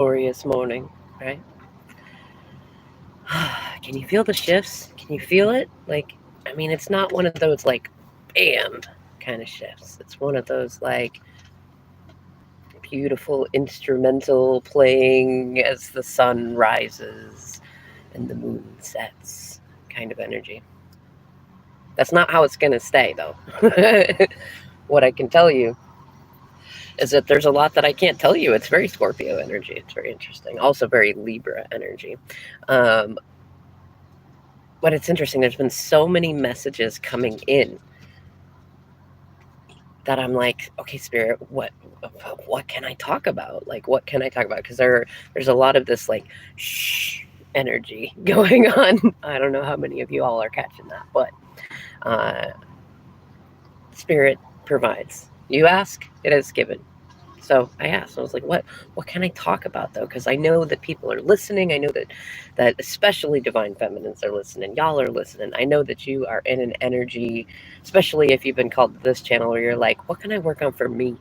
glorious morning, right? Can you feel the shifts? Can you feel it? Like, I mean, it's not one of those like bam kind of shifts. It's one of those like beautiful instrumental playing as the sun rises and the moon sets kind of energy. That's not how it's going to stay, though. What I can tell you is that there's a lot that I can't tell you. It's very Scorpio energy. It's very interesting. Also, very Libra energy. Um, but it's interesting. There's been so many messages coming in that I'm like, okay, Spirit, what can I talk about? Like, what can I talk about? Because there's a lot of this like shh energy going on. I don't know how many of you all are catching that, but uh, Spirit provides. You ask, it is given. So I asked. I was like, what can I talk about though? Because I know that people are listening. I know that especially divine feminines are listening. Y'all are listening. I know that you are in an energy, especially if you've been called to this channel where you're like, what can I work on for me?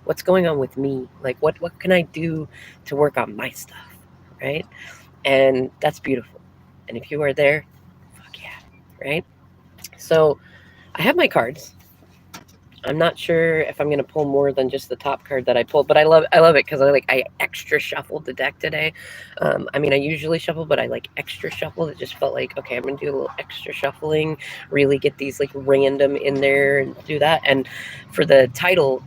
What's going on with me? Like what can I do to work on my stuff? Right? And that's beautiful. And if you are there, fuck yeah. Right? So I have my cards. I'm not sure if I'm gonna pull more than just the top card that I pulled, but I love it because I extra shuffled the deck today. I mean, I usually shuffle, but I like extra shuffled. It just felt like, okay, I'm gonna do a little extra shuffling, really get these like random in there and do that. And for the title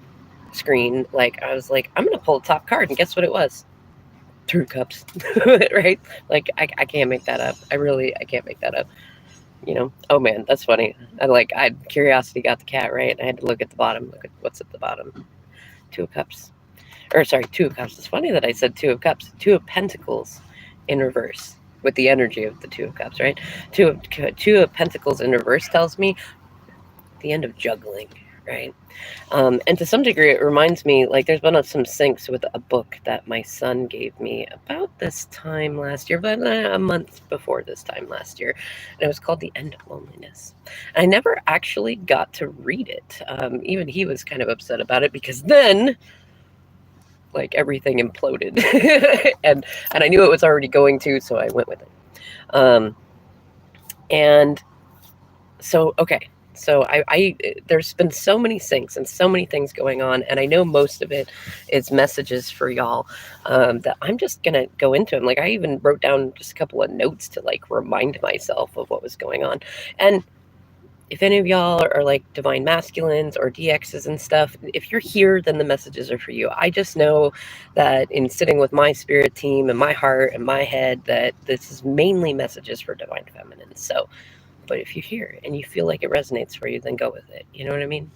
screen, like I was like, I'm gonna pull the top card, and guess what it was? Two of Cups, right? Like I can't make that up. I can't make that up. Oh man, that's funny. I curiosity got the cat, right? I had to look at the bottom. Look at what's at the bottom. Two of Cups, or sorry, Two of Cups. It's funny that I said Two of Cups. Two of Pentacles in reverse with the energy of the Two of Cups, right? Two of Pentacles in reverse tells me the end of juggling, right? And to some degree, it reminds me, like, there's been some syncs with a book that my son gave me about this time last year, but a month before this time last year. And it was called The End of Loneliness. I never actually got to read it. Even he was kind of upset about it because then, like, everything imploded. and I knew it was already going to, so I went with it. And so, okay. So there's been so many syncs and so many things going on, and I know most of it is messages for y'all that I'm just gonna go into them. Like I even wrote down just a couple of notes to like remind myself of what was going on. And if any of y'all are like divine masculines or DXs and stuff, if you're here, then the messages are for you. I just know that in sitting with my spirit team and my heart and my head, that this is mainly messages for divine feminines. So. But if you hear it and you feel like it resonates for you, then go with it. You know what I mean?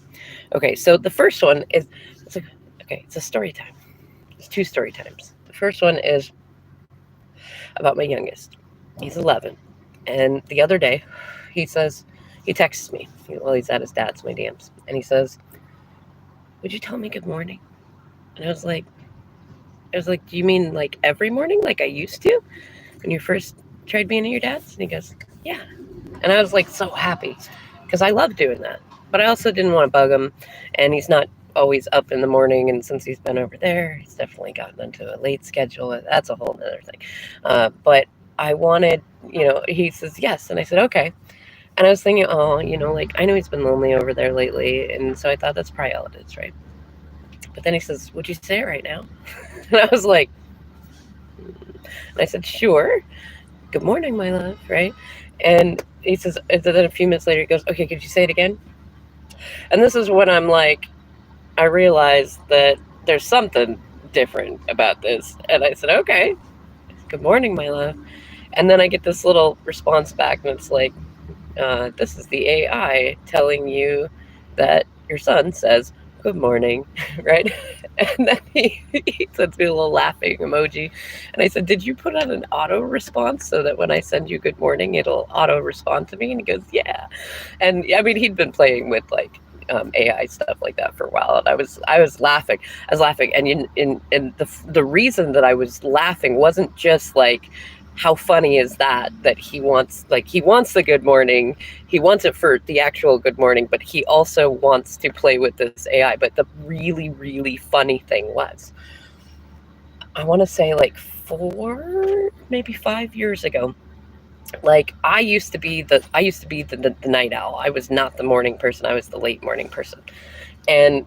Okay, so the first one is, it's a story time. There's two story times. The first one is about my youngest. He's 11. And the other day, he texts me while he's at his dad's, my DMs. And he says, would you tell me good morning? And I was like, do you mean like every morning like I used to when you first tried being at your dad's? And he goes, yeah. And I was like so happy because I love doing that. But I also didn't want to bug him. And he's not always up in the morning. And since he's been over there, he's definitely gotten into a late schedule. That's a whole other thing. But I wanted, he says yes. And I said, okay. And I was thinking, like I know he's been lonely over there lately. And so I thought that's probably all it is, right? But then he says, would you say it right now? And I was like, and I said, sure. Good morning, my love, right? And he says, and then a few minutes later, he goes, okay, could you say it again? And this is when I'm like, I realized that there's something different about this. And I said, okay, good morning, my love. And then I get this little response back, and it's like, this is the AI telling you that your son says, good morning, right? And then he sends me a little laughing emoji. And I said, did you put on an auto response so that when I send you good morning, it'll auto respond to me? And he goes, yeah. And I mean, he'd been playing with like AI stuff like that for a while. And I was laughing. And the reason that I was laughing wasn't just like, how funny is that he wants the good morning, he wants it for the actual good morning, but he also wants to play with this AI. But the really, really funny thing was, I want to say like 4, maybe 5 years ago. Like I used to be the night owl. I was not the morning person. I was the late morning person. And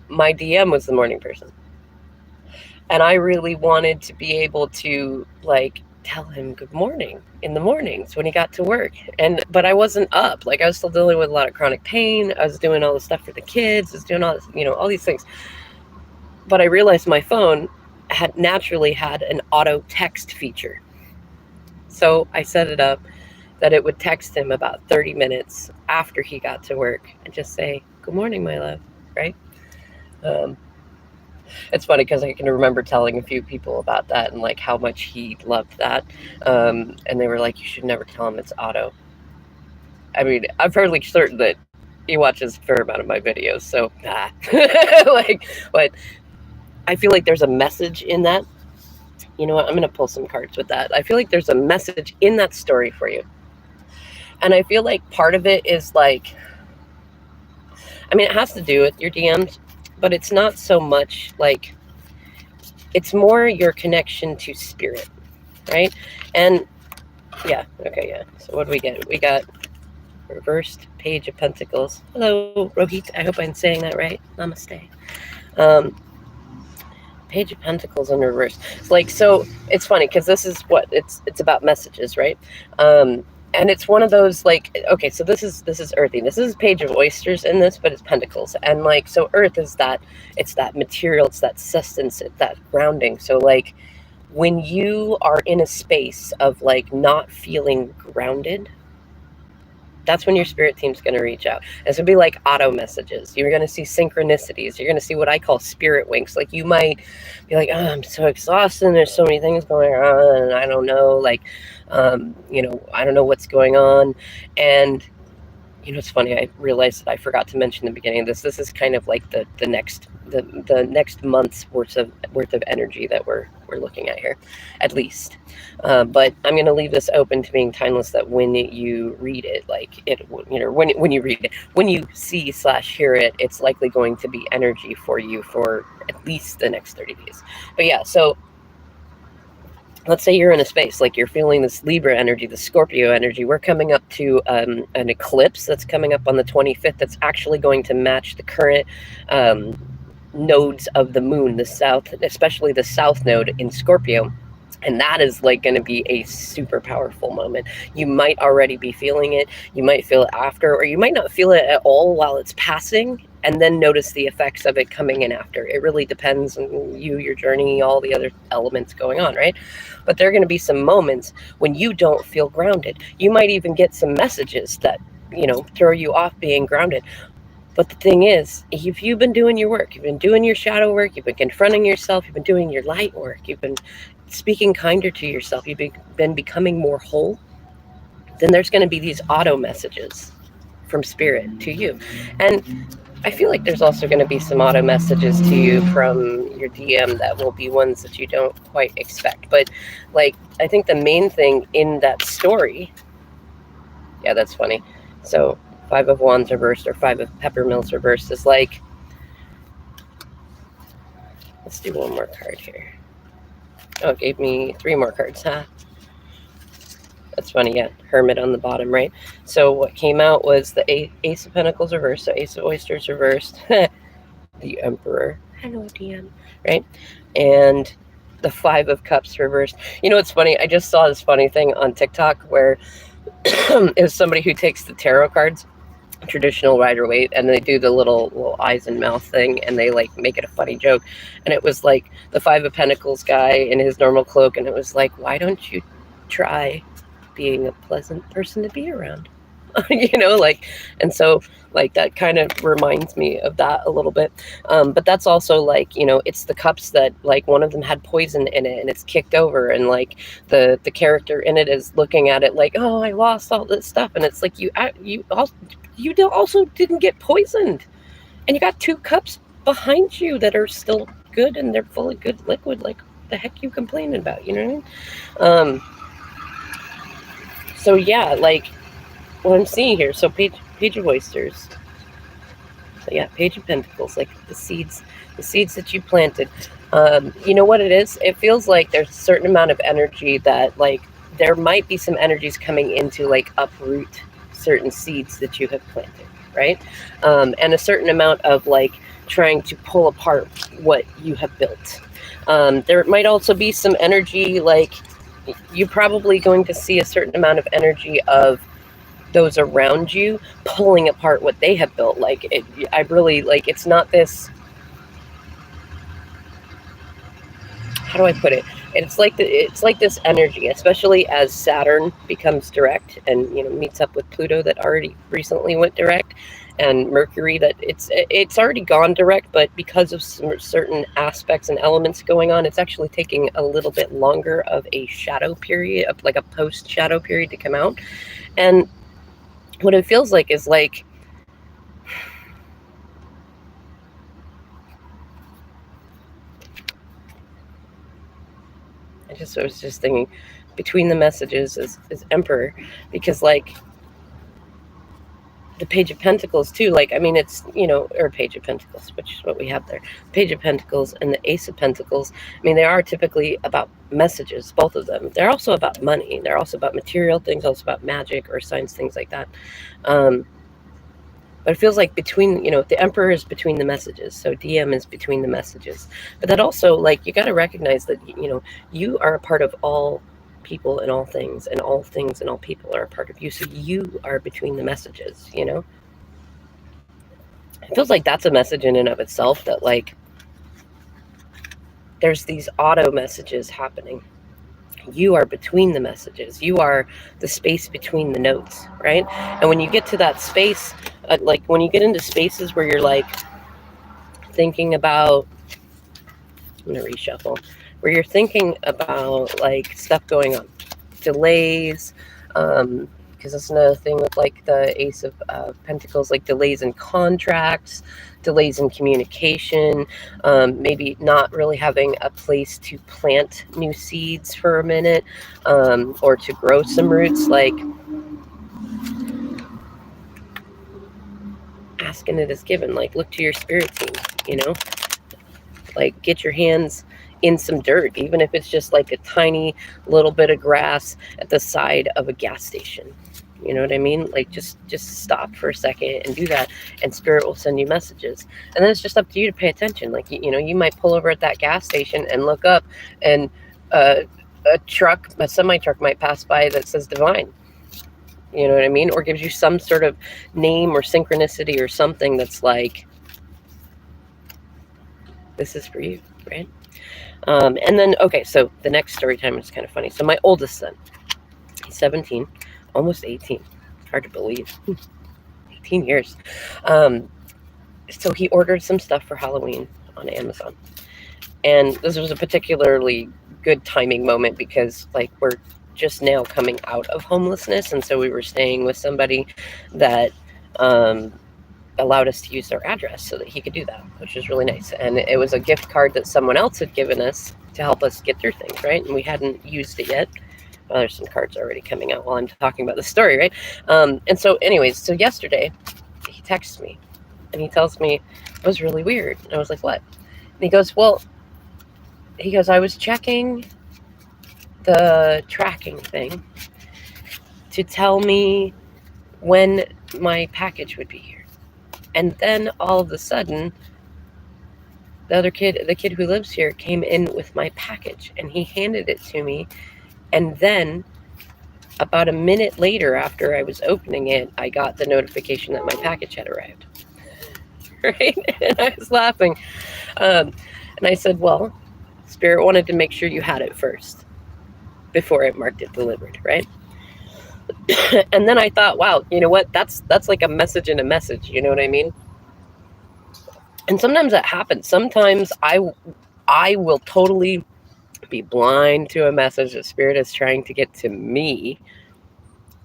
my DM was the morning person. And I really wanted to be able to like tell him good morning in the mornings when he got to work. And but I wasn't up. Like I was still dealing with a lot of chronic pain. I was doing all the stuff for the kids. I was doing all this, all these things. But I realized my phone had naturally had an auto text feature. So I set it up that it would text him about 30 minutes after he got to work and just say, "Good morning, my love," right? Um, it's funny because I can remember telling a few people about that and like how much he loved that. And they were like, "You should never tell him it's auto." I mean, I'm fairly certain that he watches a fair amount of my videos, so like, but I feel like there's a message in that. You know what? I'm going to pull some cards with that. I feel like there's a message in that story for you. And I feel like part of it is like, I mean, it has to do with your DMs, but it's not so much like, it's more your connection to spirit, right? And yeah, okay, yeah. So what do we get? We got reversed Page of Pentacles. Hello, Rohit. I hope I'm saying that right. Namaste. Um, Page of Pentacles in reverse. Like, so it's funny because this is what it's about messages, right? And it's one of those like, okay, so this is earthy. This is Page of Oysters in this, but it's pentacles. And like, so earth is that, it's that material, it's that sustenance, it's that grounding. So like when you are in a space of like not feeling grounded, that's when your spirit team's going to reach out. This would be like auto messages. You're going to see synchronicities. You're going to see what I call spirit winks. Like you might be like, "Oh, I'm so exhausted. There's so many things going on. And I don't know, like, I don't know what's going on." And it's funny. I realized that I forgot to mention in the beginning of this. This is kind of like the next month's worth of energy that we're looking at here, at least. But I'm going to leave this open to being timeless. That when you read it, like it, when you read it, when you see/hear it, it's likely going to be energy for you for at least the next 30 days. But yeah, so let's say you're in a space like you're feeling this Libra energy, the Scorpio energy. We're coming up to an eclipse that's coming up on the 25th. That's actually going to match the current nodes of the moon, the south, especially the south node in Scorpio. And that is like going to be a super powerful moment. You might already be feeling it. You might feel it after, or you might not feel it at all while it's passing, and then notice the effects of it coming in after. It really depends on you, your journey, all the other elements going on, right? But there are going to be some moments when you don't feel grounded. You might even get some messages that, throw you off being grounded. But the thing is, if you've been doing your work, you've been doing your shadow work, you've been confronting yourself, you've been doing your light work, you've been speaking kinder to yourself, you've been becoming more whole, then there's going to be these auto messages from spirit to you. And I feel like there's also going to be some auto messages to you from your DM that will be ones that you don't quite expect. But like, I think the main thing in that story, yeah, that's funny. So 5 of Wands reversed or 5 of Peppermills reversed is like, let's do one more card here. Oh, it gave me 3 more cards, huh? That's funny, yeah. Hermit on the bottom, right? So what came out was the Ace of Pentacles reversed, so Ace of Oysters reversed, the Emperor, hello DM, right? And the 5 of Cups reversed. It's funny, I just saw this funny thing on TikTok where it was somebody who takes the tarot cards, traditional Rider-Waite, and they do the little eyes and mouth thing, and they like make it a funny joke. And it was like the 5 of Pentacles guy in his normal cloak, and it was like, why don't you try being a pleasant person to be around? And so like that kind of reminds me of that a little bit. But that's also like, it's the cups that like one of them had poison in it and it's kicked over, and like the character in it is looking at it like, oh, I lost all this stuff, and it's like you also didn't get poisoned, and you got 2 cups behind you that are still good and they're full of good liquid. Like the heck you complaining about, you know what I mean? So yeah, like what I'm seeing here, so page of Oysters. So yeah, Page of Pentacles, like the seeds that you planted. You know what it is? It feels like there's a certain amount of energy that, like, there might be some energies coming into, like, uproot certain seeds that you have planted, right? And a certain amount of, like, trying to pull apart what you have built. There might also be some energy, like, you're probably going to see a certain amount of energy of those around you pulling apart what they have built. Like, I really, like, it's not this, how do I put it? It's like this energy, especially as Saturn becomes direct and, you know, meets up with Pluto that already recently went direct, and Mercury that it's already gone direct, but because of some certain aspects and elements going on, it's actually taking a little bit longer of a shadow period, of like a post shadow period to come out. And what it feels like is like, I was just thinking, between the messages is Emperor, because, like, the Page of Pentacles too, like, I mean, it's, you know, or Page of Pentacles, which is what we have there, Page of Pentacles and the Ace of Pentacles. I mean, they are typically about messages, both of them. They're also about money, they're also about material things, also about magic or science, things like that. But it feels like between, you know, the Emperor is between the messages, so DM is between the messages. But that also, like, you got to recognize that, you know, you are a part of all people and all things, and all things and all people are a part of you. So you are between the messages, you know? It feels like that's a message in and of itself, that, like, there's these auto messages happening. You are between the messages. You are the space between the notes, right? And when you get to that space, like, when you get into spaces where you're, like, thinking about, I'm going to reshuffle, where you're thinking about, like, stuff going on, delays, because that's another thing with, like, the Ace of Pentacles, like delays in contracts, delays in communication, maybe not really having a place to plant new seeds for a minute, or to grow some roots, like, asking it is given. Like, look to your spirit team, you know? Like, get your hands in some dirt, even if it's just like a tiny little bit of grass at the side of a gas station. You know what I mean? Like, just stop for a second and do that, and spirit will send you messages. And then it's just up to you to pay attention. Like, you know, you might pull over at that gas station and look up, and a semi truck might pass by that says divine. You know what I mean? Or gives you some sort of name or synchronicity or something that's like, this is for you, right? And then, okay, so the next story time is kind of funny. So my oldest son, he's 17, almost 18. Hard to believe. 18 years. So he ordered some stuff for Halloween on Amazon. And this was a particularly good timing moment because, like, we're just now coming out of homelessness. And so we were staying with somebody that allowed us to use their address so that he could do that, which was really nice. And it was a gift card that someone else had given us to help us get through things, right? And we hadn't used it yet. Well, there's some cards already coming out while I'm talking about the story, right? And so anyways, so yesterday he texts me and he tells me it was really weird. And I was like, what? And he goes, I was checking the tracking thing to tell me when my package would be here. And then all of a sudden, the kid who lives here, came in with my package and he handed it to me. And then about a minute later, after I was opening it, I got the notification that my package had arrived. Right? And I was laughing. And I said, well, Spirit wanted to make sure you had it first before it marked it delivered, right? And then I thought, wow, you know what? That's like a message in a message. You know what I mean? And sometimes that happens. Sometimes I will totally be blind to a message that Spirit is trying to get to me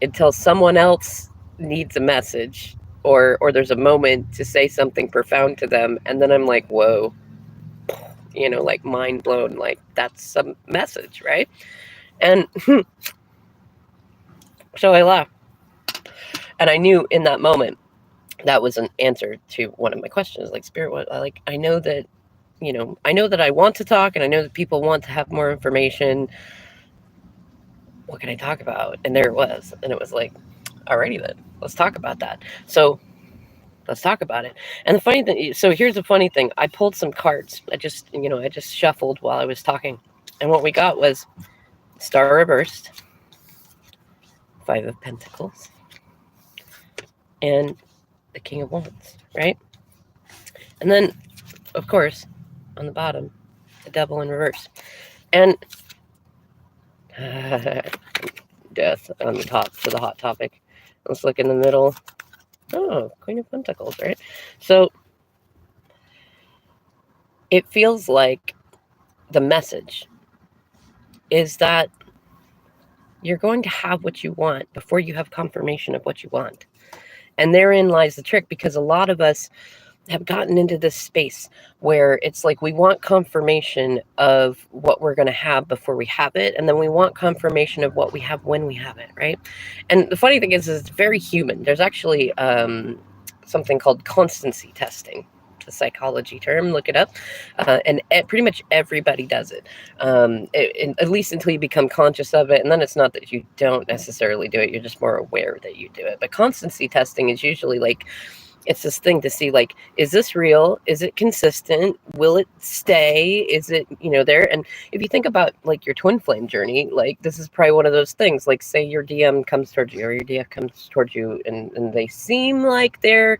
until someone else needs a message, or there's a moment to say something profound to them, and then I'm like, whoa, you know, like mind blown, like that's some message, right? And so I laughed, and I knew in that moment that was an answer to one of my questions. Like, Spirit, what, like, I know that I know that I want to talk, and I know that people want to have more information. What can I talk about? And there it was. And it was like, alrighty then, let's talk about that. So let's talk about it. And the funny thing, so here's the funny thing. I pulled some cards. I just shuffled while I was talking. And what we got was Star reversed, Five of Pentacles, and the King of Wands, right? And then, of course, on the bottom, the Devil in reverse. And death on the top for the hot topic. Let's look in the middle. Oh, Queen of Pentacles, right? So it feels like the message is that you're going to have what you want before you have confirmation of what you want. And therein lies the trick, because a lot of us have gotten into this space where it's like we want confirmation of what we're going to have before we have it, and then we want confirmation of what we have when we have it, right? And the funny thing is it's very human. There's actually something called constancy testing. It's a psychology term. Look it up. And pretty much everybody does it, at least until you become conscious of it. And then it's not that you don't necessarily do it, you're just more aware that you do it. But constancy testing is usually like, it's this thing to see, like, is this real? Is it consistent? Will it stay? Is it, there? And if you think about like your twin flame journey, like this is probably one of those things, like say your DM comes towards you or your DF comes towards you and they seem like they're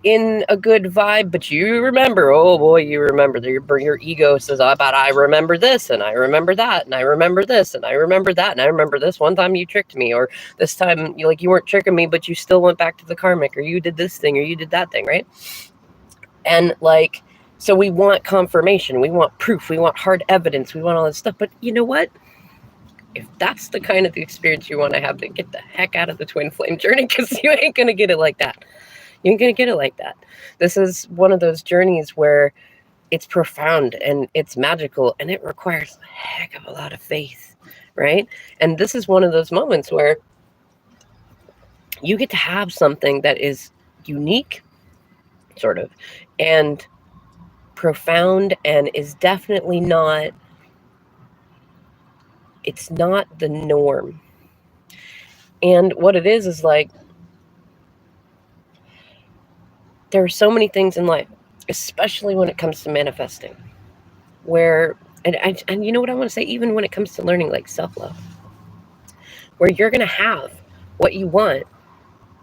in a good vibe, but you remember, oh boy, you remember your ego says, oh, but I remember this and I remember that and I remember this and I remember that and I remember this one time you tricked me, or this time you weren't tricking me but you still went back to the karmic, or you did this thing or you did that thing, right? And like, so we want confirmation, we want proof, we want hard evidence, we want all this stuff. But you know what, if that's the kind of the experience you want to have, then get the heck out of the twin flame journey, because you ain't gonna get it like that. You ain't going to get it like that. This is one of those journeys where it's profound and it's magical and it requires a heck of a lot of faith, right? And this is one of those moments where you get to have something that is unique, sort of, and profound, and is definitely not, it's not the norm. And what it is like, there are so many things in life, especially when it comes to manifesting, where, and you know what I want to say, even when it comes to learning like self-love, where you're going to have what you want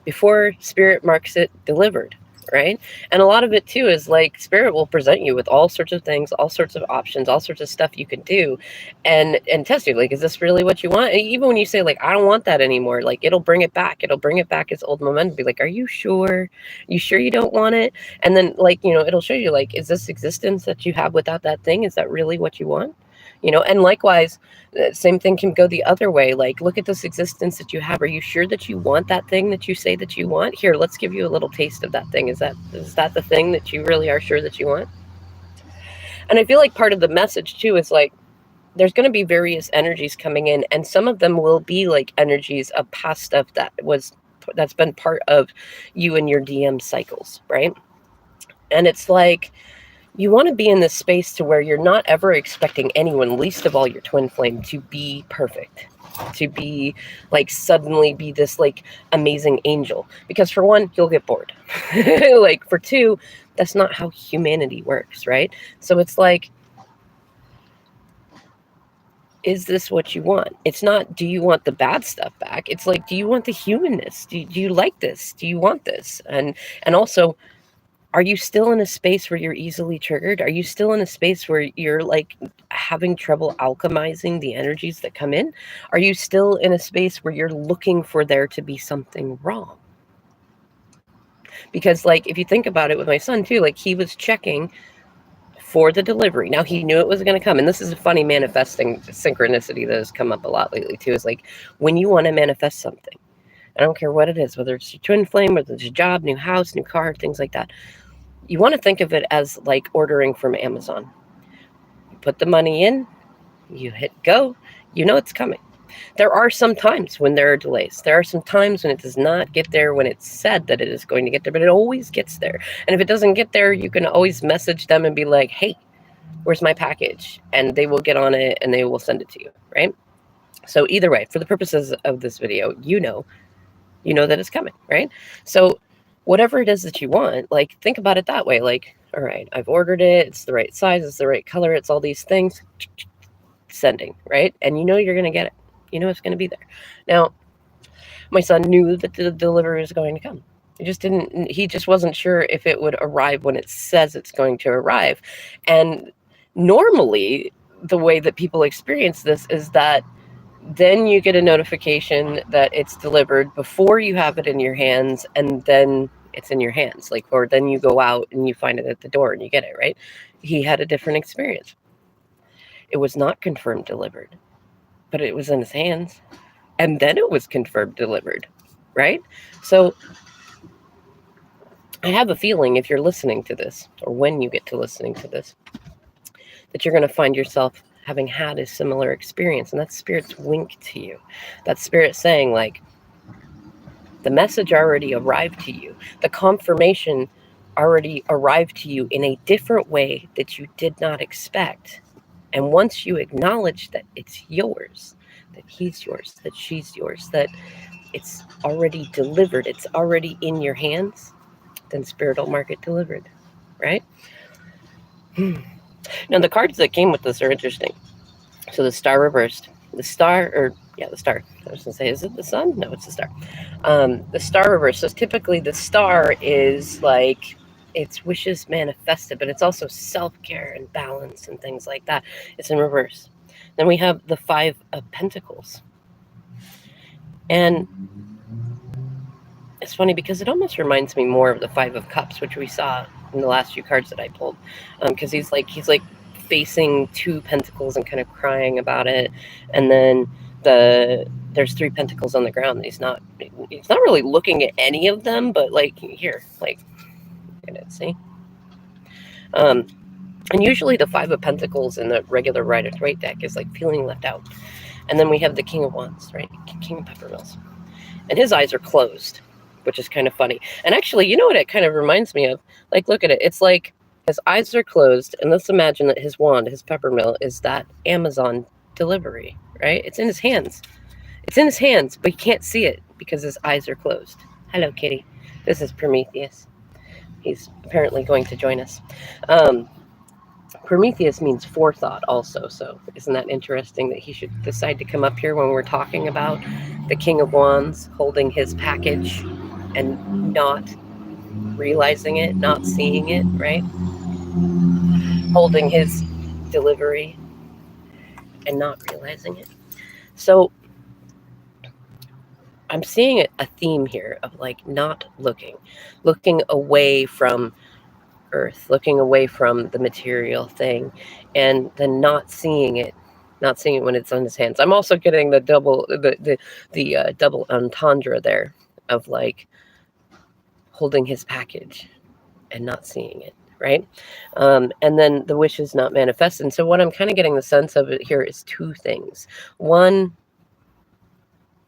before spirit marks it delivered, right? And a lot of it too is like spirit will present you with all sorts of things, all sorts of options, all sorts of stuff you can do, and test you, like, is this really what you want? And even when you say like, I don't want that anymore, like it'll bring it back its old momentum, be like, are you sure you don't want it? And then like, it'll show you, like, is this existence that you have without that thing, is that really what you want? And likewise, same thing can go the other way. Like, look at this existence that you have. Are you sure that you want that thing that you say that you want? Here, let's give you a little taste of that thing. Is that the thing that you really are sure that you want? And I feel like part of the message too is like, there's going to be various energies coming in, and some of them will be like energies of past stuff that's been part of you and your DM cycles, right? And it's like, you want to be in this space to where you're not ever expecting anyone, least of all your twin flame, to be perfect, to be like suddenly be this like amazing angel. Because for one, you'll get bored. Like for two, that's not how humanity works, right? So it's like, is this what you want? It's not, do you want the bad stuff back? It's like, do you want the humanness? Do you like this? Do you want this? And also, are you still in a space where you're easily triggered? Are you still in a space where you're like having trouble alchemizing the energies that come in? Are you still in a space where you're looking for there to be something wrong? Because like, if you think about it with my son too, like he was checking for the delivery. Now he knew it was going to come. And this is a funny manifesting synchronicity that has come up a lot lately too, is like when you want to manifest something, I don't care what it is, whether it's your twin flame, whether it's a job, new house, new car, things like that. You want to think of it as like ordering from Amazon. You put the money in, you hit go, you know it's coming. There are some times when there are delays. There are some times when it does not get there when it's said that it is going to get there, but it always gets there. And if it doesn't get there, you can always message them and be like, hey, where's my package? And they will get on it and they will send it to you, right? So either way, for the purposes of this video, you know that it's coming, right? So whatever it is that you want, like, think about it that way. Like, all right, I've ordered it. It's the right size. It's the right color. It's all these things. Sending, right? And you know you're going to get it. You know it's going to be there. Now, my son knew that the delivery was going to come. He just wasn't sure if it would arrive when it says it's going to arrive. And normally, the way that people experience this is that then you get a notification that it's delivered before you have it in your hands, and then it's in your hands. Like, or then you go out and you find it at the door and you get it, right? He had a different experience. It was not confirmed delivered, but it was in his hands. And then it was confirmed delivered, right? So I have a feeling if you're listening to this, or when you get to listening to this, that you're going to find yourself having had a similar experience. And that's Spirit's wink to you. That's Spirit saying, like, the message already arrived to you. The confirmation already arrived to you in a different way that you did not expect. And once you acknowledge that it's yours, that he's yours, that she's yours, that it's already delivered, it's already in your hands, then Spirit will mark it delivered, right? Now, the cards that came with this are interesting. So the star reversed. The star. I was going to say, is it the sun? No, it's the star. The star reversed. So typically the star is like, it's wishes manifested, but it's also self-care and balance and things like that. It's in reverse. Then we have the 5 of Pentacles. And it's funny because it almost reminds me more of the 5 of Cups, which we saw in the last few cards that I pulled. Because he's like facing 2 pentacles and kind of crying about it. And then there's 3 pentacles on the ground. He's not really looking at any of them, but like here, like, see? And usually the 5 of Pentacles in the regular Rider-Waite deck is like feeling left out. And then we have the King of Wands, right? King of Peppermills. And his eyes are closed, which is kind of funny. And actually, you know what it kind of reminds me of? Like, look at it. It's like his eyes are closed, and let's imagine that his wand, his peppermill, is that Amazon delivery, right? It's in his hands. It's in his hands, but you can't see it because his eyes are closed. Hello, kitty. This is Prometheus. He's apparently going to join us. Prometheus means forethought also, so isn't that interesting that he should decide to come up here when we're talking about the King of Wands holding his package and not realizing it, not seeing it, right? Holding his delivery and not realizing it. So I'm seeing a theme here of like not looking away from Earth, looking away from the material thing, and then not seeing it when it's on his hands. I'm also getting the double double entendre there of like holding his package and not seeing it, right? And then the wish is not manifested. And so what I'm kind of getting the sense of it here is 2 things. One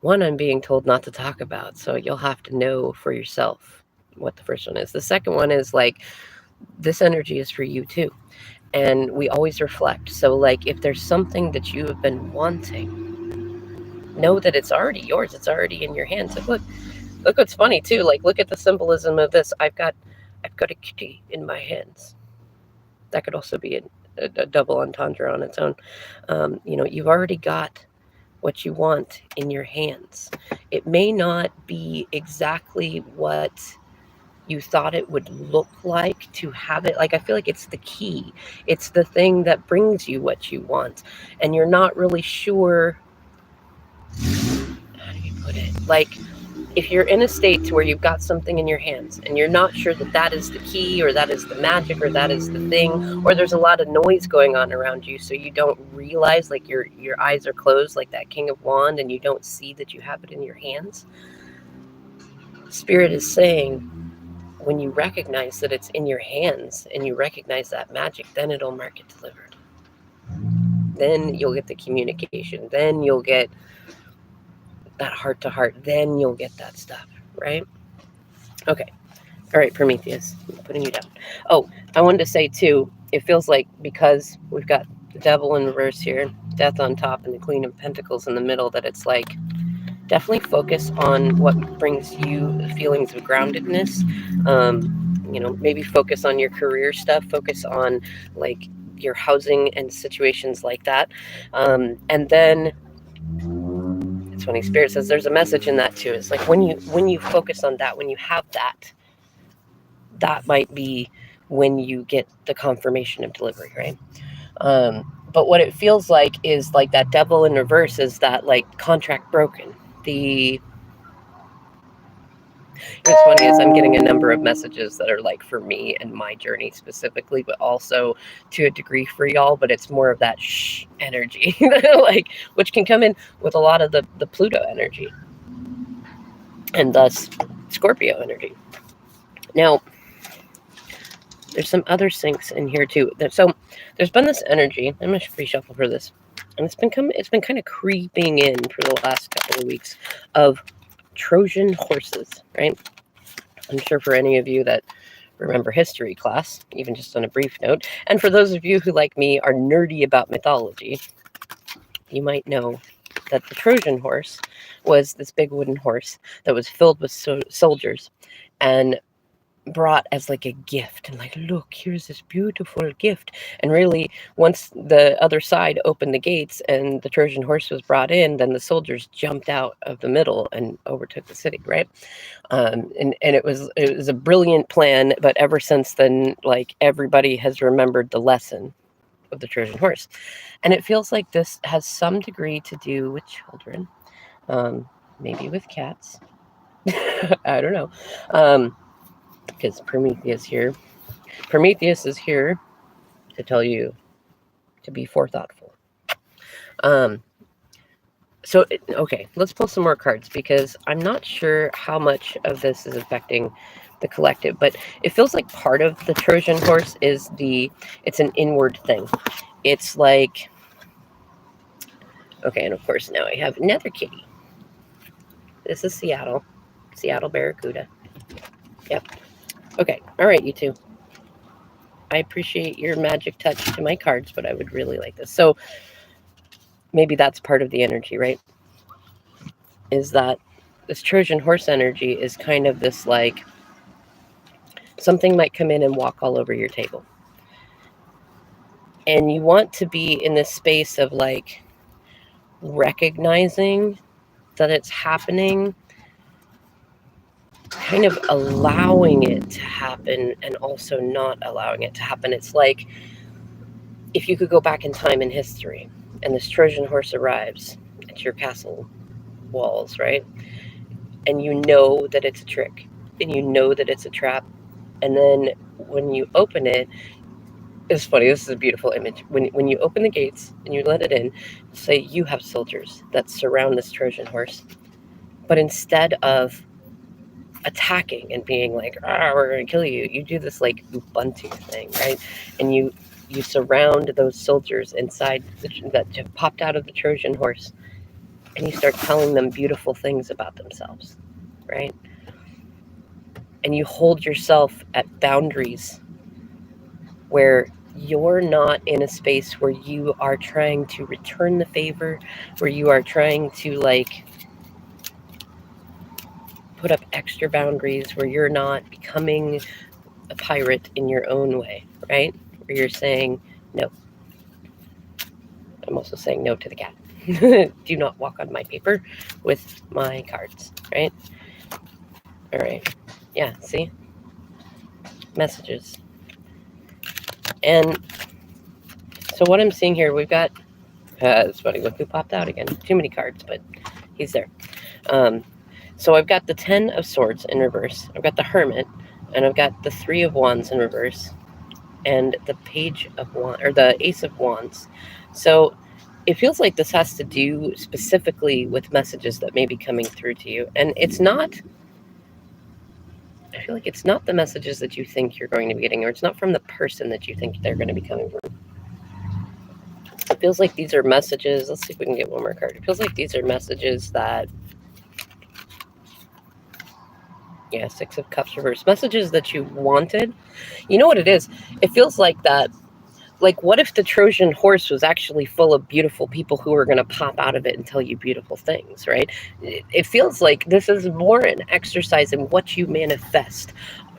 I'm being told not to talk about, so you'll have to know for yourself what the first one is. The second one is like, this energy is for you too. And we always reflect. So like, if there's something that you have been wanting, know that it's already yours. It's already in your hands. Like, look what's funny too. Like, look at the symbolism of this. I've got a kitty in my hands. That could also be a double entendre on its own. You've already got what you want in your hands. It may not be exactly what you thought it would look like to have it. Like, I feel like it's the key. It's the thing that brings you what you want. And you're not really sure, how do you put it? Like, if you're in a state to where you've got something in your hands and you're not sure that that is the key or that is the magic or that is the thing, or there's a lot of noise going on around you, so you don't realize, like your eyes are closed like that King of Wands and you don't see that you have it in your hands. Spirit is saying, when you recognize that it's in your hands and you recognize that magic, then it'll mark it delivered. then you'll get the communication, then you'll get that heart to heart, then you'll get that stuff, right? Okay. All right, Prometheus, I'm putting you down. Oh, I wanted to say too, it feels like because we've got the devil in reverse here, death on top, and the Queen of Pentacles in the middle, that it's like definitely focus on what brings you feelings of groundedness. Maybe focus on your career stuff, focus on like your housing and situations like that. And then it's funny, Spirit says there's a message in that too. It's like when you focus on that, when you have that, that might be when you get the confirmation of delivery, right? But what it feels like is like that devil in reverse is that like contract broken. What's funny is I'm getting a number of messages that are like for me and my journey specifically, but also to a degree for y'all, but it's more of that shh energy, like, which can come in with a lot of the Pluto energy and thus Scorpio energy. Now, there's some other syncs in here too. So there's been this energy. I'm gonna reshuffle for this, and it's been kind of creeping in for the last couple of weeks of Trojan horses, right? I'm sure for any of you that remember history class, even just on a brief note, and for those of you who, like me, are nerdy about mythology, you might know that the Trojan horse was this big wooden horse that was filled with soldiers and brought as like a gift, and like, look, here's this beautiful gift. And really, once the other side opened the gates and the Trojan horse was brought in, then the soldiers jumped out of the middle and overtook the city, right? And it was a brilliant plan, but ever since then, like, everybody has remembered the lesson of the Trojan horse. And it feels like this has some degree to do with children, maybe with cats. I don't know. Because Prometheus is here to tell you to be forethoughtful. Okay, let's pull some more cards, because I'm not sure how much of this is affecting the collective, but it feels like part of the Trojan horse is it's an inward thing. It's like, okay, and of course now I have another kitty. This is Seattle Barracuda. Yep. Okay, all right, you two. I appreciate your magic touch to my cards, but I would really like this. So maybe that's part of the energy, right? Is that this Trojan horse energy is kind of this, like, something might come in and walk all over your table. And you want to be in this space of like recognizing that it's happening, kind of allowing it to happen, and also not allowing it to happen. It's like if you could go back in time in history and this Trojan horse arrives at your castle walls, right? And you know that it's a trick, and you know that it's a trap. And then when you open it, it's funny, this is a beautiful image. When you open the gates and you let it in, say you have soldiers that surround this Trojan horse. But instead of attacking and being like, we're going to kill you, you do this like Ubuntu thing, right? And you surround those soldiers inside that popped out of the Trojan horse, and you start telling them beautiful things about themselves, right? And you hold yourself at boundaries where you're not in a space where you are trying to return the favor, where you are trying to like put up extra boundaries, where you're not becoming a pirate in your own way, right? Where you're saying no. I'm also saying no to the cat. Do not walk on my paper with my cards, right? All right. Yeah, see? Messages. And so what I'm seeing here, we've got, it's funny, look who popped out again. Too many cards, but he's there. So I've got the 10 of Swords in reverse. I've got the Hermit, and I've got the 3 of Wands in reverse, and the Page of Wands, or the Ace of Wands. So it feels like this has to do specifically with messages that may be coming through to you. And it's not, I feel like it's not the messages that you think you're going to be getting, or it's not from the person that you think they're going to be coming from. It feels like these are messages. Let's see if we can get one more card. It feels like these are messages that, yeah, Six of Cups reversed. Messages that you wanted. You know what it is? It feels like that. Like, what if the Trojan horse was actually full of beautiful people who are going to pop out of it and tell you beautiful things, right? It feels like this is more an exercise in what you manifest.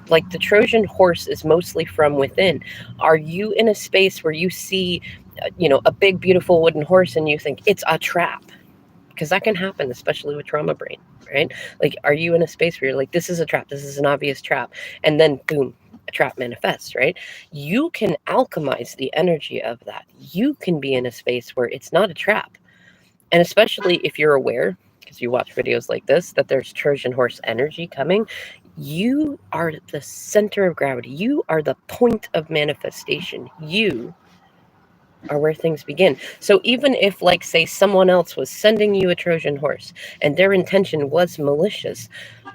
Like the Trojan horse is mostly from within. Are you in a space where you see, a big, beautiful wooden horse and you think it's a trap? Because that can happen, especially with trauma brain, right? Like, are you in a space where you're like, this is a trap, this is an obvious trap, and then boom, a trap manifests, right? You can alchemize the energy of that. You can be in a space where it's not a trap. And especially if you're aware, because you watch videos like this, that there's Trojan horse energy coming, you are the center of gravity. You are the point of manifestation. You are where things begin. So even if, like, say, someone else was sending you a Trojan horse and their intention was malicious,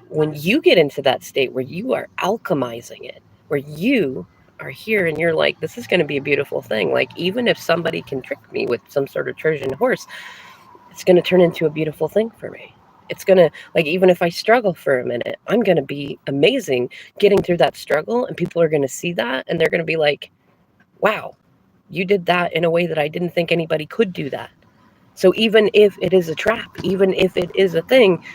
when you get into that state where you are alchemizing it, where you are here and you're like, this is going to be a beautiful thing. Like, even if somebody can trick me with some sort of Trojan horse, it's going to turn into a beautiful thing for me. It's going to, like, even if I struggle for a minute, I'm going to be amazing getting through that struggle, and people are going to see that and they're going to be like, wow, you did that in a way that I didn't think anybody could do that. So even if it is a trap, even if it is a thing,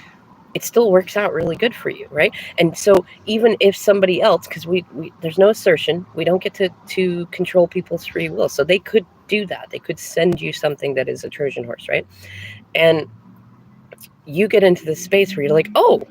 it still works out really good for you, right? And so even if somebody else, because we there's no assertion, we don't get to control people's free will. So they could do that. They could send you something that is a Trojan horse, right? And you get into this space where you're like, oh,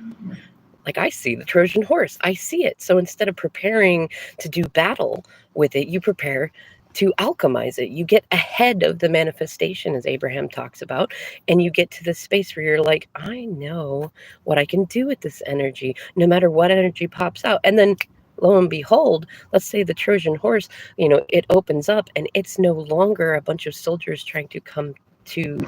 like, I see the Trojan horse. I see it. So instead of preparing to do battle with it, you prepare to alchemize it. You get ahead of the manifestation, as Abraham talks about, and you get to this space where you're like, I know what I can do with this energy, no matter what energy pops out. And then lo and behold, let's say the Trojan horse, it opens up and it's no longer a bunch of soldiers trying to come to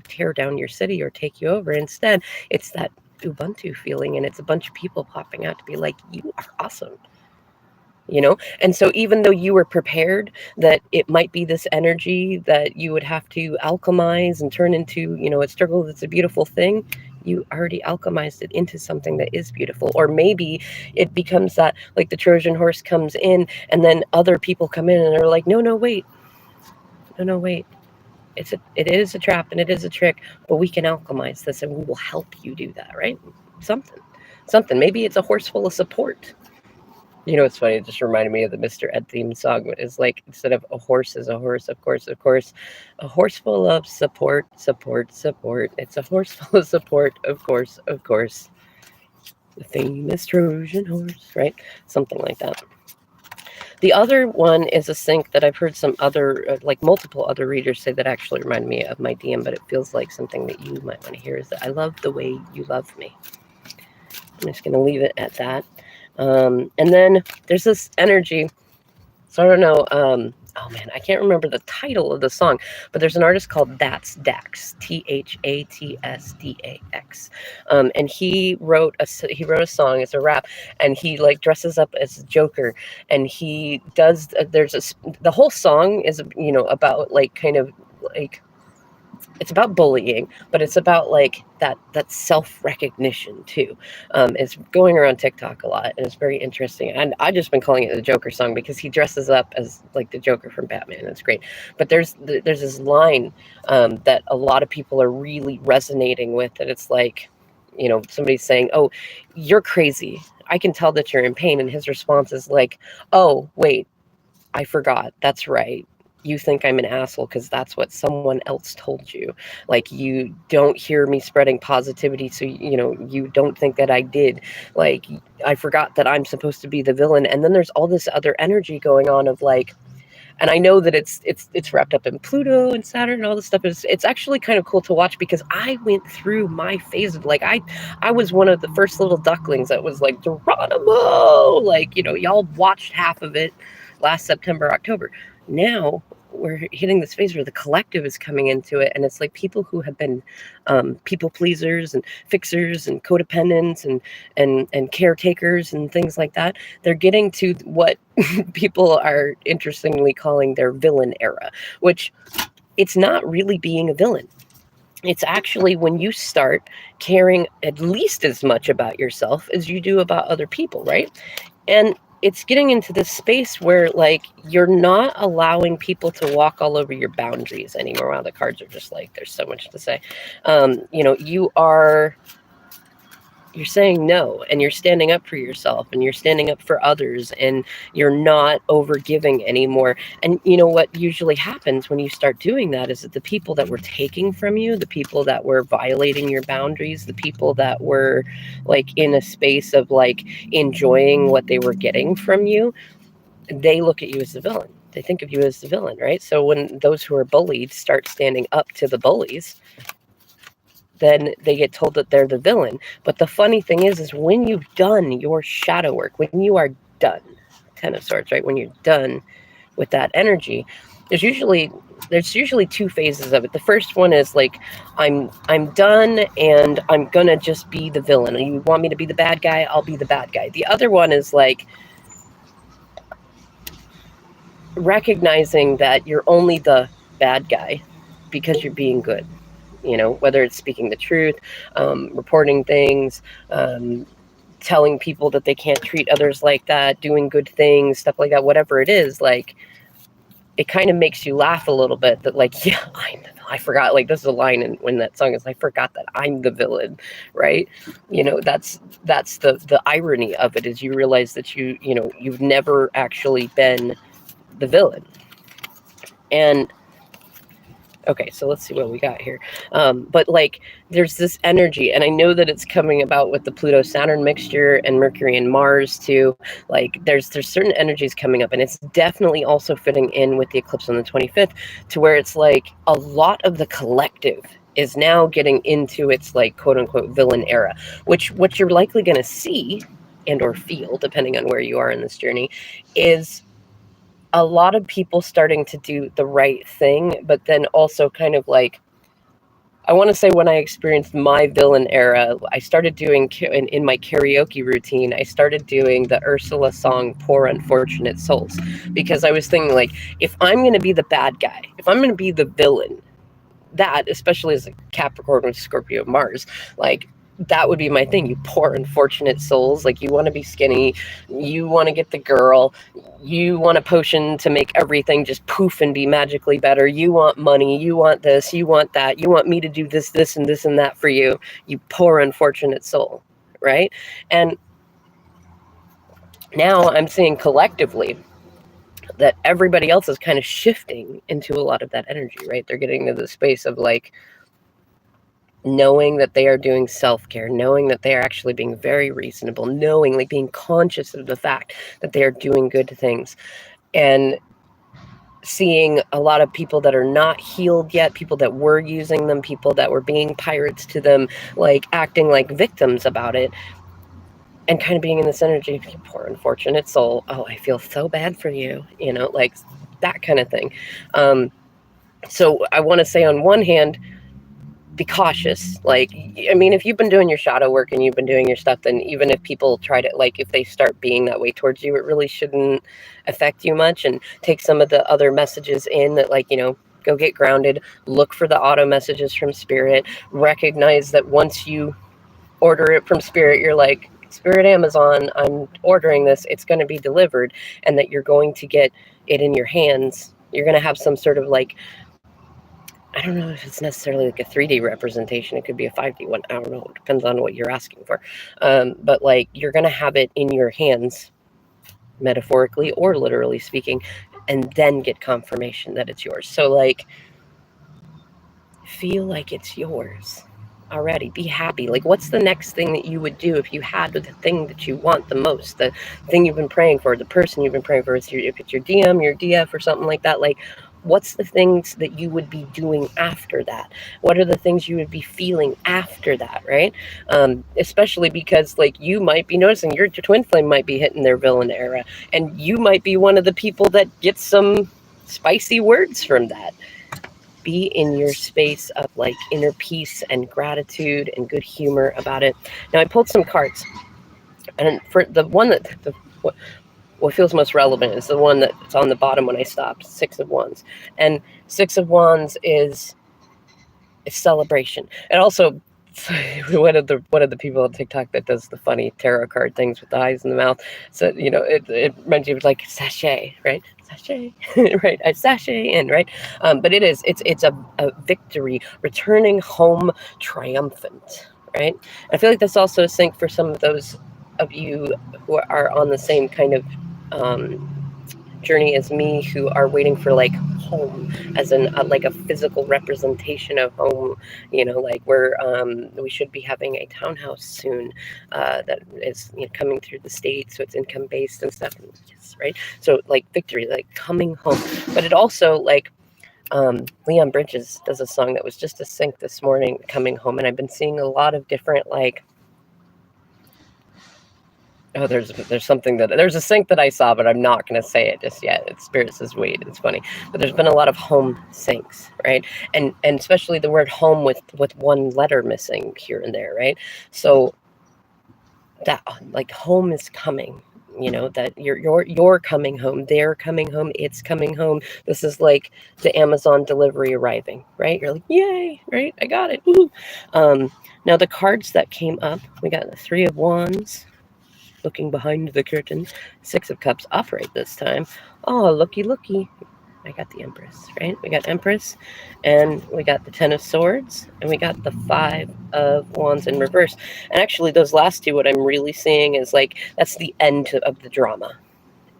tear down your city or take you over. Instead, it's that Ubuntu feeling, and it's a bunch of people popping out to be like, you are awesome. And so even though you were prepared that it might be this energy that you would have to alchemize and turn into, a struggle that's a beautiful thing, you already alchemized it into something that is beautiful. Or maybe it becomes that, like, the Trojan horse comes in and then other people come in and are like, no, wait. It is a trap and it is a trick, but we can alchemize this and we will help you do that, right? Something. Maybe it's a horse full of support. It's funny. It just reminded me of the Mr. Ed theme song. It's like, instead of a horse is a horse, of course, a horse full of support. It's a horse full of support, of course. The famous Trojan horse, right? Something like that. The other one is a sync that I've heard some other, like multiple other readers say that actually remind me of my DM, but it feels like something that you might want to hear, is that I love the way you love me. I'm just going to leave it at that. And then there's this energy. So I don't know. Oh man, I can't remember the title of the song, but there's an artist called That's Dax, THATSDAX, and he wrote a song. It's a rap, and he, like, dresses up as Joker, and he does. The whole song is about, like, kind of like, it's about bullying, but it's about, like, that self-recognition too. It's going around TikTok a lot, and it's very interesting. And I just been calling it the Joker song because he dresses up as, like, the Joker from Batman. It's great. But there's this line that a lot of people are really resonating with, and it's like, somebody's saying, oh, you're crazy. I can tell that you're in pain. And his response is like, oh, wait, I forgot. That's right. You think I'm an asshole because that's what someone else told you. Like, you don't hear me spreading positivity, so you don't think that I did. Like, I forgot that I'm supposed to be the villain. And then there's all this other energy going on of, like, and I know that it's wrapped up in Pluto and Saturn and all this stuff. It's actually kind of cool to watch, because I went through my phase of, like, I was one of the first little ducklings that was like, Geronimo, like, y'all watched half of it last September, October. Now we're hitting this phase where the collective is coming into it, and it's like people who have been people pleasers and fixers and codependents and caretakers and things like that. They're getting to what people are interestingly calling their villain era, which it's not really being a villain. It's actually when you start caring at least as much about yourself as you do about other people, right? And it's getting into this space where, like, you're not allowing people to walk all over your boundaries anymore. Wow, the cards are just like, there's so much to say. You're saying no, and you're standing up for yourself, and you're standing up for others, and you're not overgiving anymore. And you know what usually happens when you start doing that is that the people that were taking from you, the people that were violating your boundaries, the people that were like in a space of like enjoying what they were getting from you, they look at you as the villain. They think of you as the villain, right? So when those who are bullied start standing up to the bullies, then they get told that they're the villain. But the funny thing is when you've done your shadow work, when you are done, Ten of Swords, right? When you're done with that energy, there's usually two phases of it. The first one is like, I'm done and I'm gonna just be the villain. You want me to be the bad guy? I'll be the bad guy. The other one is like recognizing that you're only the bad guy because you're being good. Whether it's speaking the truth, reporting things, telling people that they can't treat others like that, doing good things, stuff like that, whatever it is, like, it kind of makes you laugh a little bit that, like, yeah, I forgot, like, this is a line when that song is, I forgot that I'm the villain, right? That's the irony of it, is you realize that you've never actually been the villain. And okay, so let's see what we got here. But like, there's this energy, and I know that it's coming about with the Pluto-Saturn mixture and Mercury and Mars too. Like, there's certain energies coming up, and it's definitely also fitting in with the eclipse on the 25th, to where it's like a lot of the collective is now getting into its like quote unquote villain era, which what you're likely going to see and or feel, depending on where you are in this journey, is a lot of people starting to do the right thing, but then also kind of like, I want to say when I experienced my villain era, I started doing, in my karaoke routine, I started doing the Ursula song, Poor Unfortunate Souls, because I was thinking, like, if I'm going to be the bad guy, if I'm going to be the villain, that, especially as a Capricorn with Scorpio Mars, like, that would be my thing. You poor unfortunate souls. Like, you want to be skinny, you want to get the girl, you want a potion to make everything just poof and be magically better, you want money, you want this, you want that, you want me to do this and this and that for you, you poor unfortunate soul, right? And now I'm seeing collectively that everybody else is kind of shifting into a lot of that energy, right? They're getting to the space of like, knowing that they are doing self-care, knowing that they are actually being very reasonable, knowing, like, being conscious of the fact that they are doing good things, and seeing a lot of people that are not healed yet, people that were using them, people that were being pirates to them, like acting like victims about it, and kind of being in this energy of, you poor unfortunate soul, oh, I feel so bad for you, like that kind of thing. So I want to say, on one hand, be cautious. Like, I mean, if you've been doing your shadow work and you've been doing your stuff, then even if people try to, like, if they start being that way towards you, it really shouldn't affect you much. And take some of the other messages in that, like, go get grounded, look for the auto messages from spirit, recognize that once you order it from spirit, you're like, Spirit Amazon, I'm ordering this, it's going to be delivered, and that you're going to get it in your hands. You're going to have some sort of, like, I don't know if it's necessarily like a 3D representation. It could be a 5D one. I don't know. It depends on what you're asking for. But like, you're going to have it in your hands, metaphorically or literally speaking, and then get confirmation that it's yours. So like, feel like it's yours already. Be happy. Like, what's the next thing that you would do if you had the thing that you want the most, the thing you've been praying for, the person you've been praying for? If it's your DM, your DF, or something like that, like, what's the things that you would be doing after that? What are the things you would be feeling after that, right? Especially because, like, you might be noticing your twin flame might be hitting their villain era, and you might be one of the people that gets some spicy words from that. Be in your space of like inner peace and gratitude and good humor about it. Now, I pulled some cards, and for the one that what feels most relevant is the one that's on the bottom when I stopped, Six of Wands. And Six of Wands is celebration. And also, one of the people on TikTok that does the funny tarot card things with the eyes in the mouth said, it reminds you of like sachet, right? Sachet, right? A sachet in, right? But it's a victory, returning home triumphant, right? I feel like that's also a sync for some of those of you who are on the same kind of um, journey as me, who are waiting for like home, as in like a physical representation of home. Like we should be having a townhouse soon that is coming through the state, so it's income based and stuff. Yes, right. So like victory, like coming home, but it also like Leon Bridges does a song that was just a sync this morning, coming home, and I've been seeing a lot of different like. Oh, there's there's a sync that I saw, but I'm not going to say it just yet. It's Spirit says wait. It's funny, but there's been a lot of home syncs, right? And especially the word home with one letter missing here and there, right? So that like home is coming. That you're coming home. They're coming home. It's coming home. This is like the Amazon delivery arriving, right? You're like, yay, right? I got it. Now the cards that came up, we got the Three of Wands. Looking behind the curtain, Six of Cups upright this time. Oh, looky. I got the Empress, right? We got Empress, and we got the Ten of Swords, and we got the Five of Wands in reverse. And actually, those last two, what I'm really seeing is like, that's the end of the drama.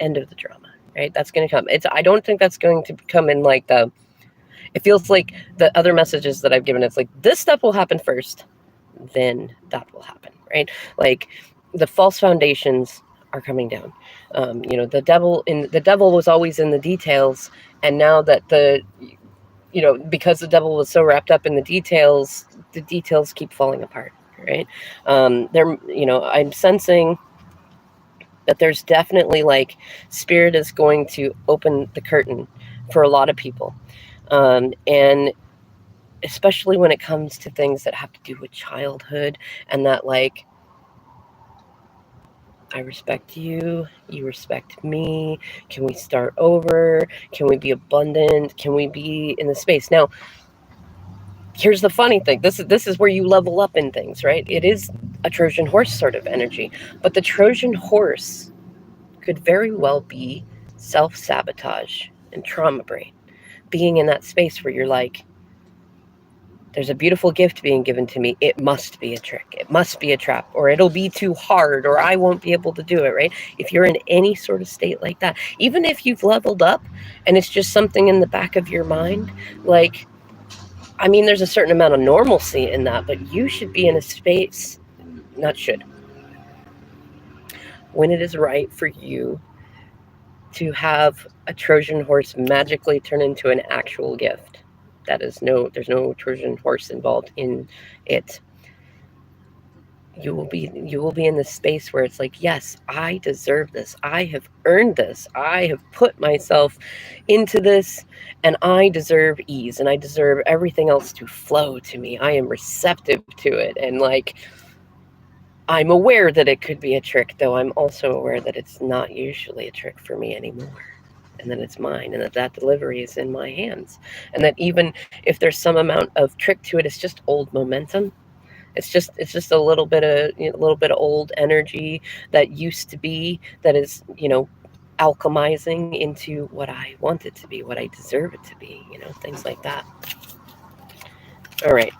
End of the drama, right? That's going to come. I don't think that's going to come in like it feels like the other messages that I've given, it's like, this stuff will happen first, then that will happen, right? Like, the false foundations are coming down. The devil was always in the details, and now that because the devil was so wrapped up in the details keep falling apart, right? I'm sensing that there's definitely like Spirit is going to open the curtain for a lot of people, and especially when it comes to things that have to do with childhood, and that like, I respect you, you respect me. Can we start over? Can we be abundant? Can we be in the space? Now, here's the funny thing. This is where you level up in things, right? It is a Trojan horse sort of energy, but the Trojan horse could very well be self-sabotage and trauma brain. Being in that space where you're like, there's a beautiful gift being given to me. It must be a trick. It must be a trap, or it'll be too hard, or I won't be able to do it, right? If you're in any sort of state like that, even if you've leveled up and it's just something in the back of your mind, like, I mean, there's a certain amount of normalcy in that, but you should be in a space, not should, when it is right for you to have a Trojan horse magically turn into an actual gift. There's no Trojan horse involved in it. You will be in this space where it's like, yes, I deserve this. I have earned this. I have put myself into this, and I deserve ease, and I deserve everything else to flow to me. I am receptive to it, and like, I'm aware that it could be a trick, though I'm also aware that it's not usually a trick for me anymore. And that it's mine, and that delivery is in my hands, and that even if there's some amount of trick to it, it's just old momentum. It's just a little bit of old energy that used to be, that is alchemizing into what I want it to be, what I deserve it to be, things like that. All right,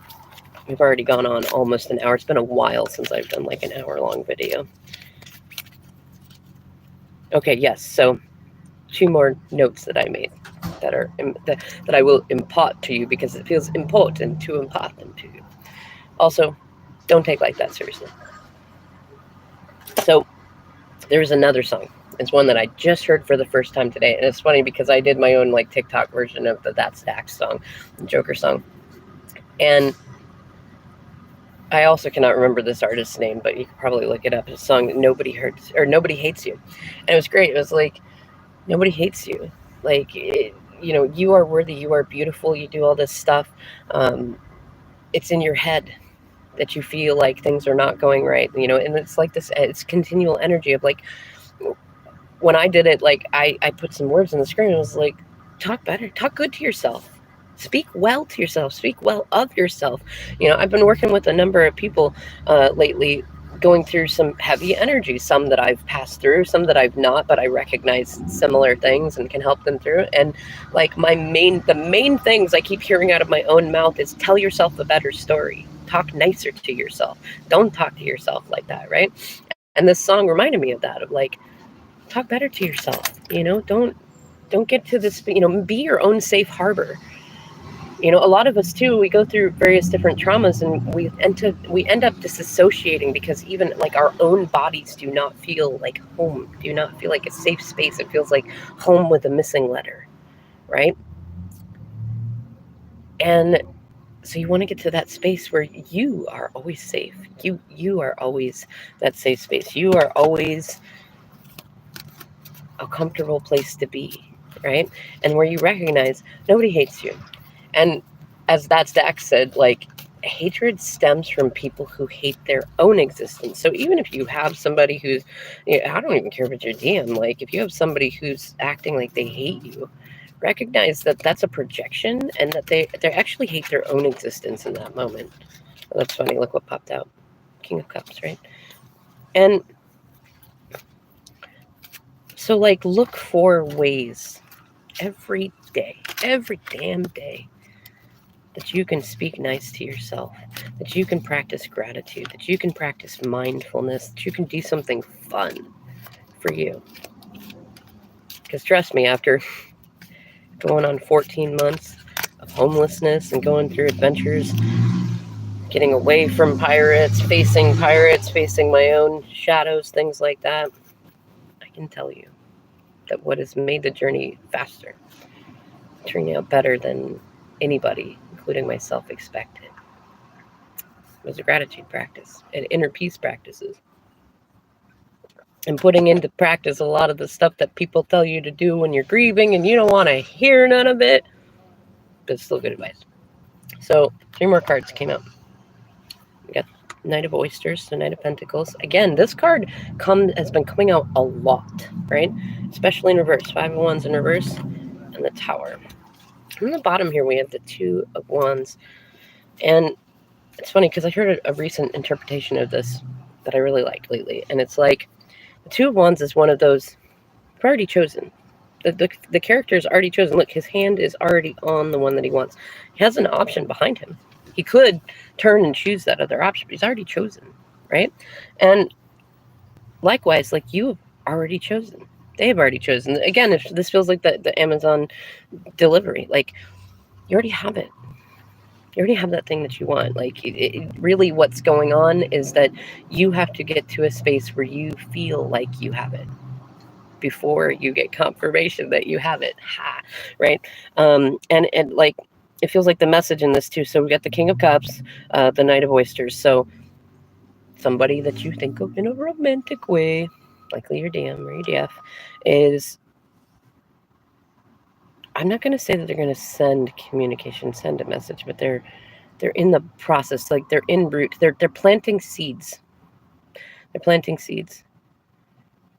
we've already gone on almost an hour. It's been a while since I've done like an hour-long video. Okay, yes. So 2 more notes that I made that I will impart to you, because it feels important to impart them to you. Also, don't take like that seriously. So there's another song. It's one that I just heard for the first time today, and it's funny because I did my own like TikTok version of the That's Dax song, the Joker song, and I also cannot remember this artist's name, but you can probably look it up. It's a song, Nobody Hates You, and it was great. It was like, nobody hates you. Like, you are worthy. You are beautiful. You do all this stuff. It's in your head that you feel like things are not going right. And it's like this. It's continual energy of like, when I did it, like I put some words on the screen. I was like, talk better, talk good to yourself. Speak well to yourself. Speak well of yourself. I've been working with a number of people lately, going through some heavy energy, some that I've passed through, some that I've not, but I recognize similar things and can help them through it. And like the main things I keep hearing out of my own mouth is tell yourself a better story. Talk nicer to yourself. Don't talk to yourself like that, right? And this song reminded me of that, of like, talk better to yourself. Don't get to this, be your own safe harbor. A lot of us too, we go through various different traumas, and we end up disassociating because even like our own bodies do not feel like home, do not feel like a safe space. It feels like home with a missing letter, right? And so you want to get to that space where you are always safe. You are always that safe space. You are always a comfortable place to be, right? And where you recognize nobody hates you. And as that Zach said, like, hatred stems from people who hate their own existence. So even if you have somebody who's, I don't even care if it's your DM, like, if you have somebody who's acting like they hate you, recognize that that's a projection, and that they actually hate their own existence in that moment. Oh, that's funny. Look what popped out. King of Cups, right? And so, like, look for ways every damn day, that you can speak nice to yourself, that you can practice gratitude, that you can practice mindfulness, that you can do something fun for you. Because trust me, after going on 14 months of homelessness and going through adventures, getting away from pirates, facing my own shadows, things like that, I can tell you that what has made the journey faster, turning out better than anybody, including myself, expected, was a gratitude practice and inner peace practices. And putting into practice a lot of the stuff that people tell you to do when you're grieving and you don't want to hear none of it, but it's still good advice. So 3 more cards came out. We got Knight of Oysters, the Knight of Pentacles. Again, this card has been coming out a lot, right? Especially in reverse. 5 of Wands in reverse, and the Tower. On the bottom here, we have the 2 of Wands. And it's funny because I heard a recent interpretation of this that I really liked lately. And it's like, the 2 of Wands is one of those, you've already chosen. The character is already chosen. Look, his hand is already on the one that he wants. He has an option behind him. He could turn and choose that other option, but he's already chosen, right? And likewise, like, you have already chosen. They have already chosen. Again, if this feels like the Amazon delivery, like, you already have it. You already have that thing that you want. Like, really what's going on is that you have to get to a space where you feel like you have it before you get confirmation that you have it. Right? And like, it feels like the message in this too. So we got the King of Cups, the Knight of Oysters. So somebody that you think of in a romantic way, likely your DM or your DF, is, I'm not going to say that they're going to send a message, but they're in the process. Like, they're en route. They're planting seeds. They're planting seeds.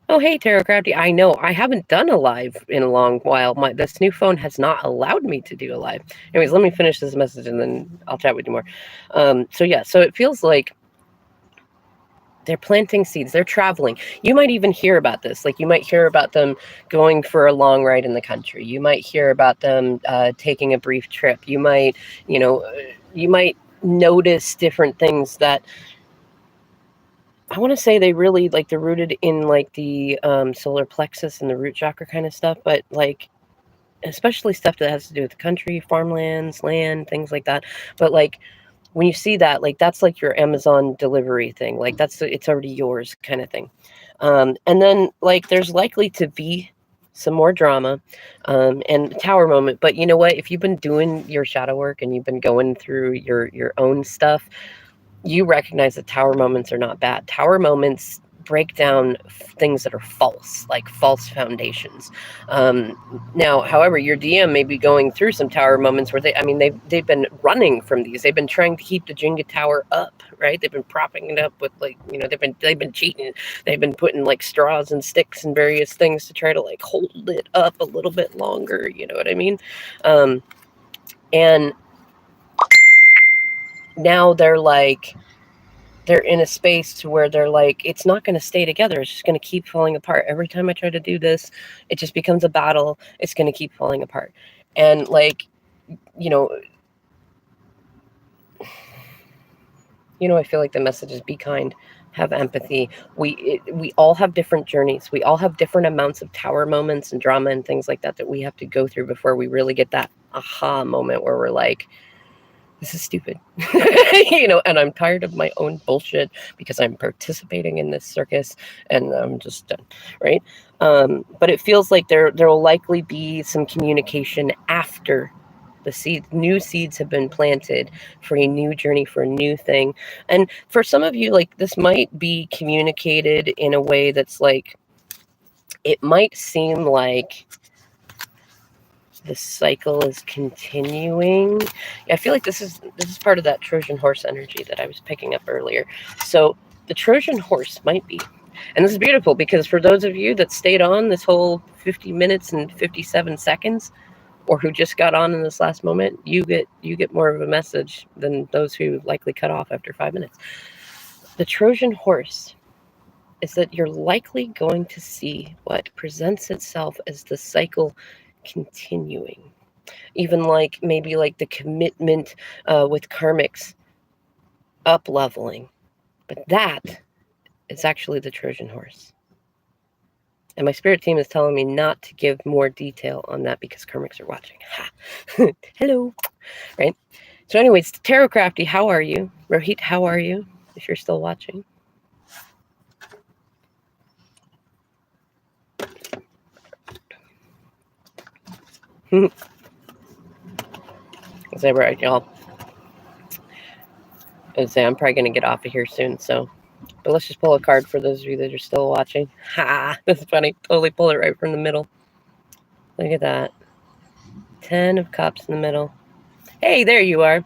Oh, hey, Tarot Crafty. I know I haven't done a live in a long while. This new phone has not allowed me to do a live. Anyways, let me finish this message and then I'll chat with you more. So it feels like they're planting seeds. They're traveling. You might even hear about this. Like, you might hear about them going for a long ride in the country. You might hear about them taking a brief trip. You might notice different things that, I want to say, they really, like, they're rooted in, like, the solar plexus and the root chakra kind of stuff, but, like, especially stuff that has to do with the country, farmlands, land, things like that. But, like, when you see that, like, that's like your Amazon delivery thing. Like, it's already yours kind of thing. And then, like, there's likely to be some more drama and Tower moment. But you know what? If you've been doing your shadow work and you've been going through your own stuff, you recognize that Tower moments are not bad. Tower moments break down things that are false, like false foundations. Now, however, your DM may be going through some tower moments where they've been running from these. They've been trying to keep the Jenga tower up, right? They've been propping it up with they've been cheating. They've been putting like straws and sticks and various things to try to like hold it up a little bit longer. You know what I mean? And now they're in a space to where they're like, it's not going to stay together. It's just going to keep falling apart. Every time I try to do this, it just becomes a battle. It's going to keep falling apart. And I feel like the message is be kind, have empathy. We all have different journeys. We all have different amounts of tower moments and drama and things like that we have to go through before we really get that aha moment where we're like, this is stupid. And I'm tired of my own bullshit because I'm participating in this circus and I'm just done, right? But it feels like there will likely be some communication after the new seeds have been planted for a new journey, for a new thing. And for some of you, like, this might be communicated in a way that's like, it might seem like the cycle is continuing. I feel like this is part of that Trojan horse energy that I was picking up earlier. So the Trojan horse might be, and this is beautiful because for those of you that stayed on this whole 50 minutes and 57 seconds, or who just got on in this last moment, you get more of a message than those who likely cut off after 5 minutes. The Trojan horse is that you're likely going to see what presents itself as the cycle continuing. Even like maybe like the commitment with karmics up leveling. But that is actually the Trojan horse. And my spirit team is telling me not to give more detail on that because karmics are watching. Ha! Hello. Right? So anyways, Tarot Crafty, how are you? Rohit, how are you? If you're still watching. Is that right, y'all? I'm probably going to get off of here soon, so. But let's just pull a card for those of you that are still watching. Ha! That's funny. Totally pull it right from the middle. Look at that. 10 of Cups in the middle. Hey, there you are.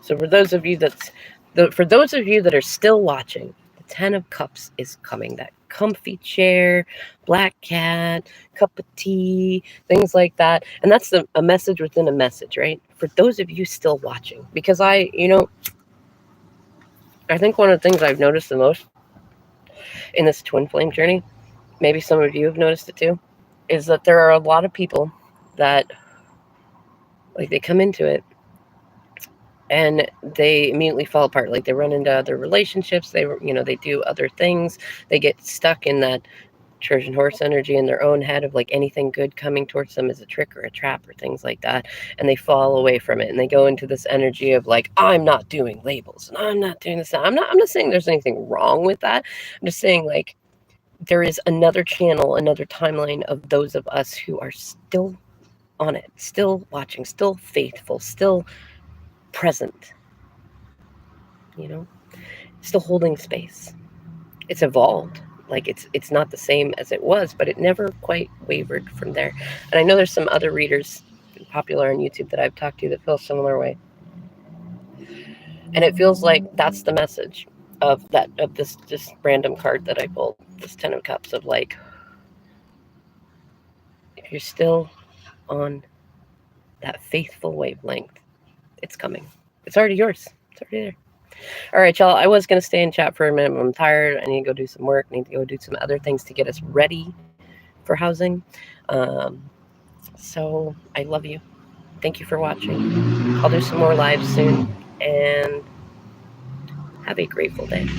So for those of you that are still watching, the 10 of Cups is coming. That comfy chair, black cat, cup of tea, things like that. And that's a message within a message, right? For those of you still watching. Because I think one of the things I've noticed the most in this twin flame journey, maybe some of you have noticed it too, is that there are a lot of people that, like, they come into it and they immediately fall apart. Like, they run into other relationships, they do other things, they get stuck in that Trojan horse energy in their own head of like anything good coming towards them is a trick or a trap or things like that, and they fall away from it and they go into this energy of like, I'm not doing labels and I'm not doing this. I'm not saying there's anything wrong with that. I'm just saying, like, there is another channel, another timeline of those of us who are still on it, still watching, still faithful, still present, still holding space. It's evolved. Like, it's not the same as it was, but it never quite wavered from there. And I know there's some other readers popular on YouTube that I've talked to that feel a similar way. And it feels like that's the message of this just random card that I pulled, this 10 of Cups, of like, if you're still on that faithful wavelength, it's coming. It's already yours. It's already there. All right, y'all. I was going to stay and chat for a minute, but I'm tired. I need to go do some work. I need to go do some other things to get us ready for housing. So I love you. Thank you for watching. I'll do some more lives soon. And have a grateful day.